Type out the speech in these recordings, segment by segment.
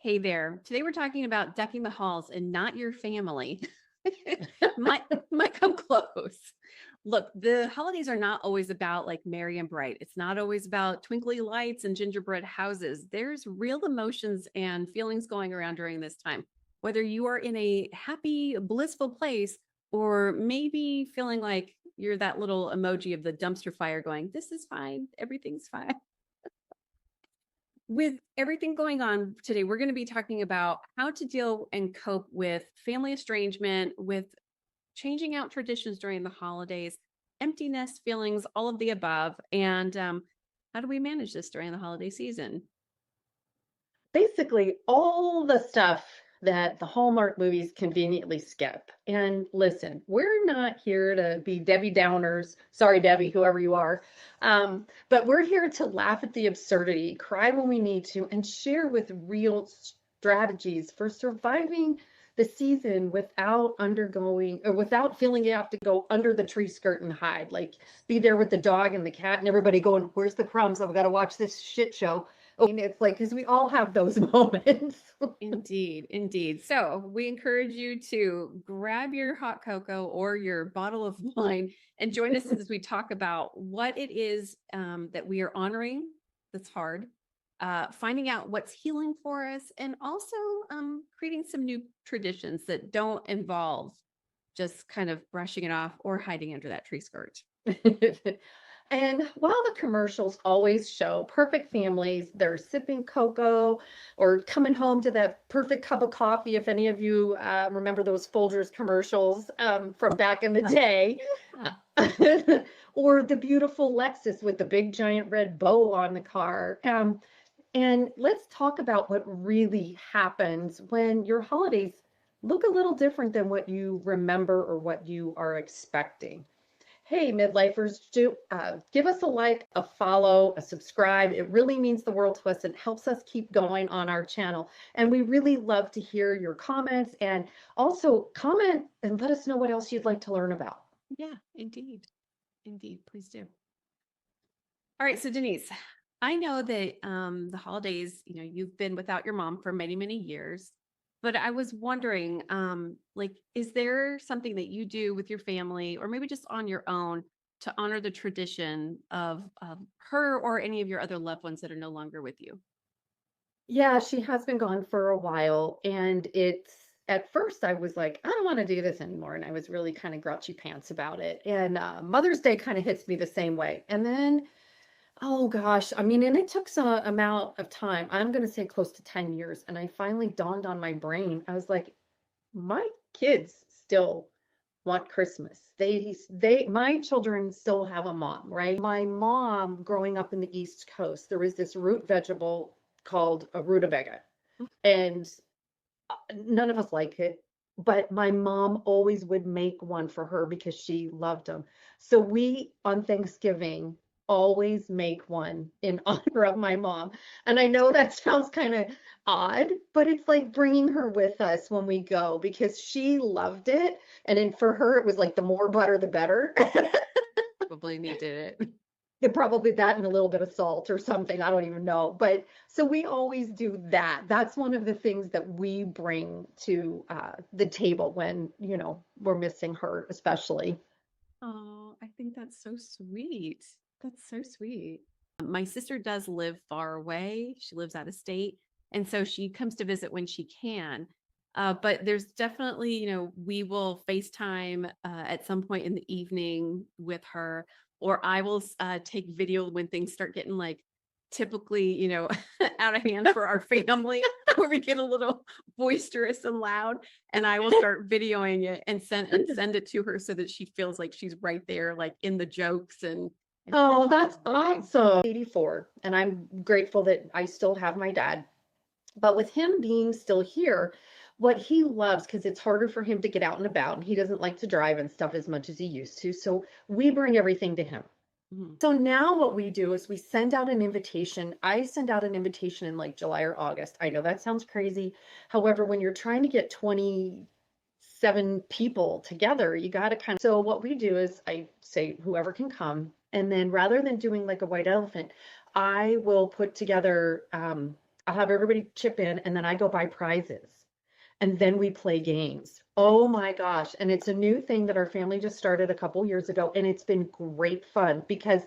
Hey there. Today we're talking about ducking the halls and not your family. might might come close. Look, the holidays are not always about like merry and bright. It's not always about twinkly lights and gingerbread houses. There's real emotions and feelings going around during this time. Whether you are in a happy, blissful place or maybe feeling like you're that little emoji of the dumpster fire going, this is fine, everything's fine. With everything going on today, we're going to be talking about how to deal and cope with family estrangement, with changing out traditions during the holidays, emptiness, feelings, all of the above. And how do we manage this during the holiday season? Basically all the stuff that the Hallmark movies conveniently skip. And listen, we're not here to be Debbie Downers. Sorry, Debbie, whoever you are. But we're here to laugh at the absurdity, cry when we need to, and share with real strategies for surviving the season without undergoing or without feeling you have to go under the tree skirt and hide. Like be there with the dog and the cat and everybody going, where's the crumbs? I've got to watch this shit show. I mean, it's like, because we all have those moments. Indeed, indeed. So we encourage you to grab your hot cocoa or your bottle of wine and join us as we talk about what it is that we are honoring that's hard, finding out what's healing for us, and also creating some new traditions that don't involve just kind of brushing it off or hiding under that tree skirt. And while the commercials always show perfect families, they're sipping cocoa or coming home to that perfect cup of coffee. If any of you remember those Folgers commercials from back in the day, or the beautiful Lexus with the big giant red bow on the car. And let's talk about what really happens when your holidays look a little different than what you remember or what you are expecting. Hey, midlifers, give us a like, a follow, a subscribe. It really means the world to us and helps us keep going on our channel. And we really love to hear your comments and also comment and let us know what else you'd like to learn about. Yeah, indeed. Indeed. Please do. All right. So, Denise, I know that the holidays, you've been without your mom for many, many years, but I was wondering, like, is there something that you do with your family or maybe just on your own to honor the tradition of her or any of your other loved ones that are no longer with you? Yeah, she has been gone for a while. And it's at first I was like, I don't want to do this anymore. And I was really kind of grouchy pants about it. And Mother's Day kind of hits me the same way. And then oh gosh, I mean, and it took some amount of time. I'm going to say close to 10 years. And I finally dawned on my brain. I was like, my kids still want Christmas. My children still have a mom, right? My mom, growing up in the East Coast, there was this root vegetable called a rutabaga. And none of us like it. But my mom always would make one for her because she loved them. So we, on Thanksgiving, always make one in honor of my mom. And I know that sounds kind of odd, but it's like bringing her with us when we go because she loved it. And then for her, it was like the more butter, the better. Probably needed it. It probably that and a little bit of salt or something. I don't even know. But so we always do that. That's one of the things that we bring to the table when, we're missing her, especially. Oh, I think that's so sweet. That's so sweet. My sister does live far away. She lives out of state. And so she comes to visit when she can. But there's definitely, we will FaceTime at some point in the evening with her, or I will take video when things start getting like typically, out of hand for our family, where we get a little boisterous and loud. And I will start videoing it and send it to her so that she feels like she's right there, like in the jokes and Oh, that's awesome. 84, and I'm grateful that I still have my dad. But with him being still here, what he loves, because it's harder for him to get out and about, and he doesn't like to drive and stuff as much as he used to. So we bring everything to him. Mhm. So now what we do is we send out an invitation. I send out an invitation in like July or August. I know that sounds crazy. However, when you're trying to get 27 people together, you got to kind of. So what we do is I say whoever can come. And then rather than doing like a white elephant, I will put together I'll have everybody chip in, and then I go buy prizes. And then we play games. Oh my gosh. And it's a new thing that our family just started a couple years ago. And it's been great fun because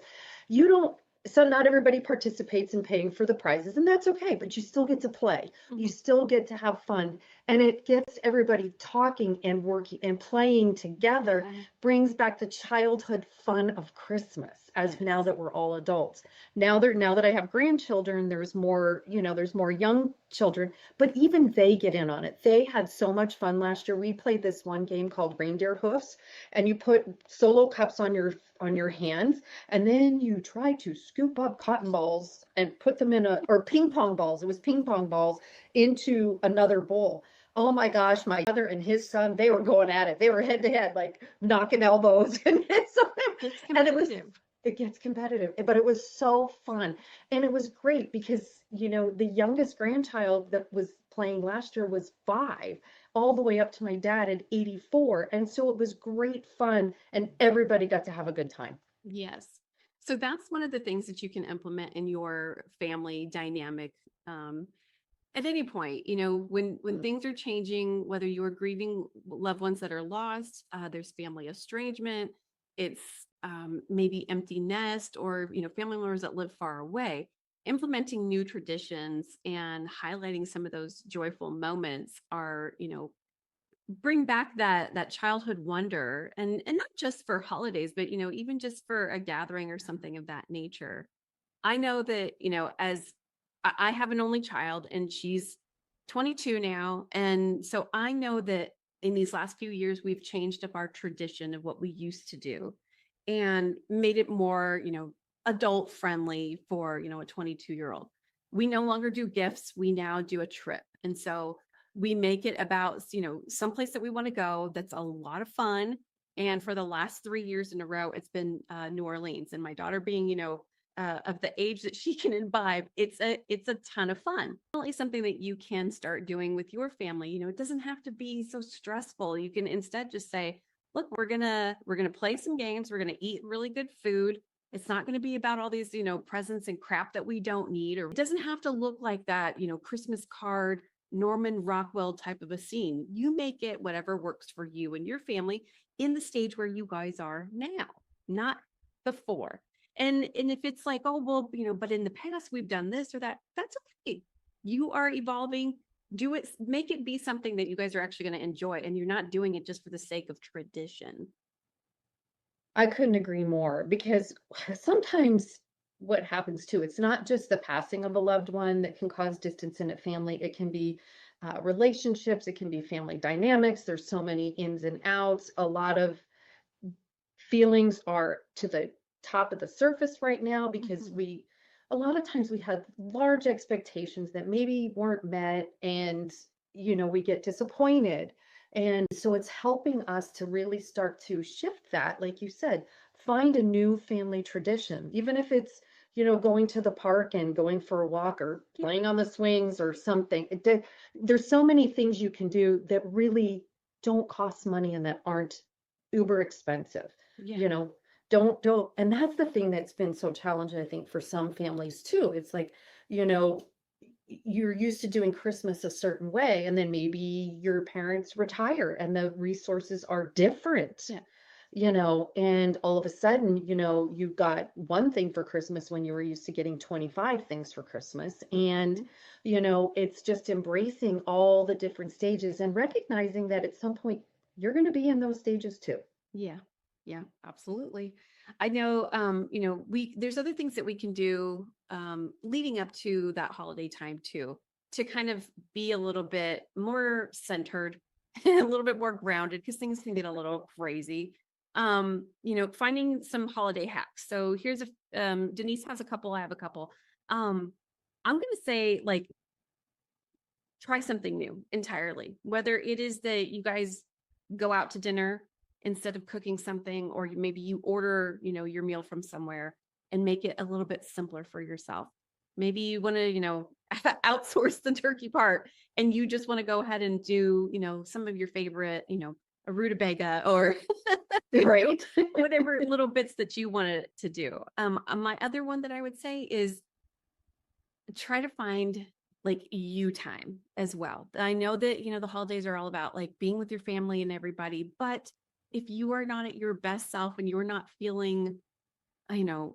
you don't, so not everybody participates in paying for the prizes, and that's okay, but you still get to play. You Mhm. still get to have fun. And it gets everybody talking and working and playing together, Yeah. brings back the childhood fun of Christmas as now Yes. that we're all adults. Now that I have grandchildren, there's more, there's more young children, but even they get in on it. They had so much fun last year. We played this one game called Reindeer Hoofs, and you put solo cups on your hands, and then you try to scoop up cotton balls and put them in or ping pong balls. It was ping pong balls into another bowl. Oh my gosh, my brother and his son, they were going at it. They were head to head, like knocking elbows It's and competitive. it gets competitive, but it was so fun. And it was great because, the youngest grandchild that was playing last year was 5, all the way up to my dad at 84. And so it was great fun, and everybody got to have a good time. Yes. So that's one of the things that you can implement in your family dynamic. At any point, when things are changing, whether you're grieving loved ones that are lost, there's family estrangement, it's maybe empty nest, or family members that live far away. Implementing new traditions and highlighting some of those joyful moments are, bring back that childhood wonder, and not just for holidays, but even just for a gathering or something of that nature. I know that, as I have an only child and she's 22 now. And so I know that in these last few years, we've changed up our tradition of what we used to do and made it more, adult friendly for, a 22-year-old. We no longer do gifts. We now do a trip. And so we make it about, someplace that we want to go. That's a lot of fun. And for the last 3 years in a row, it's been New Orleans. And my daughter being, of the age that she can imbibe, it's a ton of fun. Definitely something that you can start doing with your family. It doesn't have to be so stressful. You can instead just say, look, we're gonna play some games. We're gonna eat really good food. It's not going to be about all these, presents and crap that we don't need, or it doesn't have to look like that, Christmas card, Norman Rockwell type of a scene. You make it whatever works for you and your family in the stage where you guys are now, not before. And if it's like, oh, well, but in the past we've done this or that, that's okay. You are evolving. Do it, make it be something that you guys are actually going to enjoy, and you're not doing it just for the sake of tradition. I couldn't agree more because sometimes what happens too, it's not just the passing of a loved one that can cause distance in a family. It can be relationships, it can be family dynamics. There's so many ins and outs. A lot of feelings are to the top of the surface right now because Mhm. a lot of times we have large expectations that maybe weren't met, and we get disappointed. And so it's helping us to really start to shift that, like you said, find a new family tradition, even if it's going to the park and going for a walk or playing on the swings or something. There's so many things you can do that really don't cost money and that aren't uber expensive. Yeah. you know don't, and that's the thing that's been so challenging, I think, for some families too. It's like, you know you're used to doing Christmas a certain way, and then maybe your parents retire and the resources are different, Yeah. and all of a sudden, you've got one thing for Christmas when you were used to getting 25 things for Christmas. And Mhm. it's just embracing all the different stages and recognizing that at some point you're going to be in those stages too. Yeah. Yeah, absolutely. I know, there's other things that we can do leading up to that holiday time too, to kind of be a little bit more centered, a little bit more grounded, because things can get a little crazy. Finding some holiday hacks. So here's Denise has a couple, I have a couple. Um, I'm gonna say, like, try something new entirely. Whether it is that you guys go out to dinner instead of cooking something, or maybe you order, your meal from somewhere and make it a little bit simpler for yourself. Maybe you want to, outsource the turkey part, and you just want to go ahead and do, some of your favorite, a rutabaga, or Right. whatever little bits that you wanted to do. My other one that I would say is try to find like you time as well. I know that, the holidays are all about like being with your family and everybody, but if you are not at your best self and you're not feeling,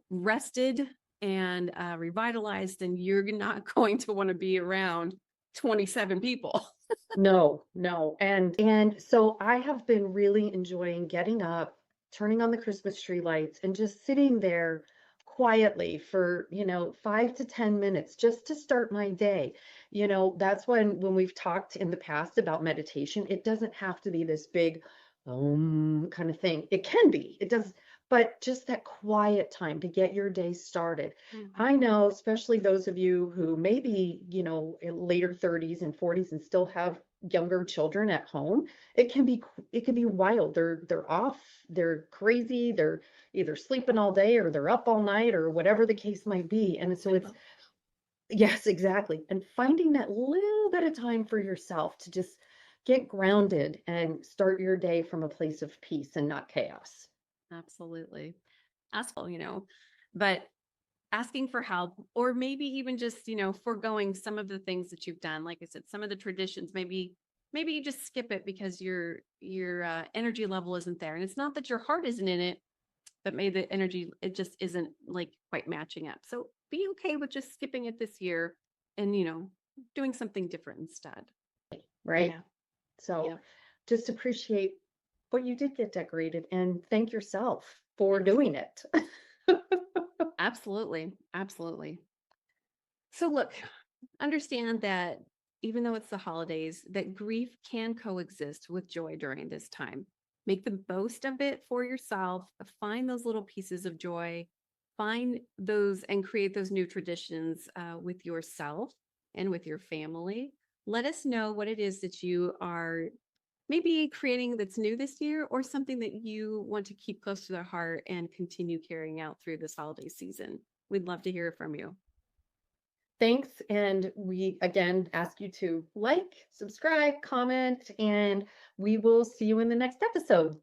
rested and revitalized, then you're not going to want to be around 27 people. No, no. And so I have been really enjoying getting up, turning on the Christmas tree lights and just sitting there quietly for, 5 to 10 minutes just to start my day. That's when we've talked in the past about meditation, it doesn't have to be this big kind of thing. It can be. It does, but just that quiet time to get your day started. Mhm. I know, especially those of you who maybe, in later 30s and 40s and still have younger children at home, it can be wild. They're off, they're crazy, they're either sleeping all day or they're up all night or whatever the case might be. And so it's yes, exactly. And finding that little bit of time for yourself to just get grounded and start your day from a place of peace and not chaos. Absolutely. But asking for help, or maybe even just, foregoing some of the things that you've done. Like I said, some of the traditions, maybe you just skip it because your energy level isn't there. And it's not that your heart isn't in it, but maybe the energy, it just isn't like quite matching up. So be okay with just skipping it this year and, doing something different instead. Right? Yeah. So Yep. just appreciate what you did get decorated and thank yourself for doing it. Absolutely. Absolutely. So look, understand that even though it's the holidays, that grief can coexist with joy during this time. Make the most of it for yourself. Find those little pieces of joy. Find those and create those new traditions with yourself and with your family. Let us know what it is that you are maybe creating that's new this year, or something that you want to keep close to the heart and continue carrying out through this holiday season. We'd love to hear from you. Thanks. And we again ask you to like, subscribe, comment, and we will see you in the next episode.